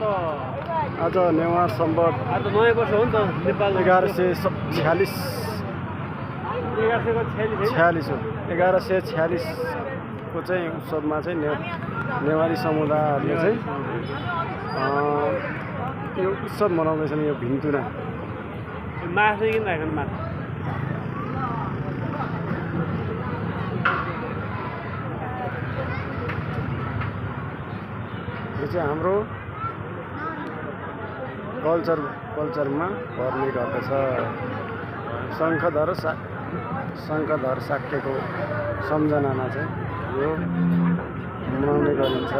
आज नेवार सम्बत आज नयाँ वर्ष हो नि त नेपाल 1146 हो। 1146 को चाहिँ उत्सवमा चाहिँ नेवारी समुदायहरूले चाहिँ यो उत्सव मनाउँदैछन्। यो भिन्तुना मास चाहिँ किन राख्नु मास यो चाहिँ हाम्रो कल्चरमा पर्ने गर्दछ। शङ्खधर शाक्यको सम्झनामा चाहिँ यो मनाउने गरिन्छ।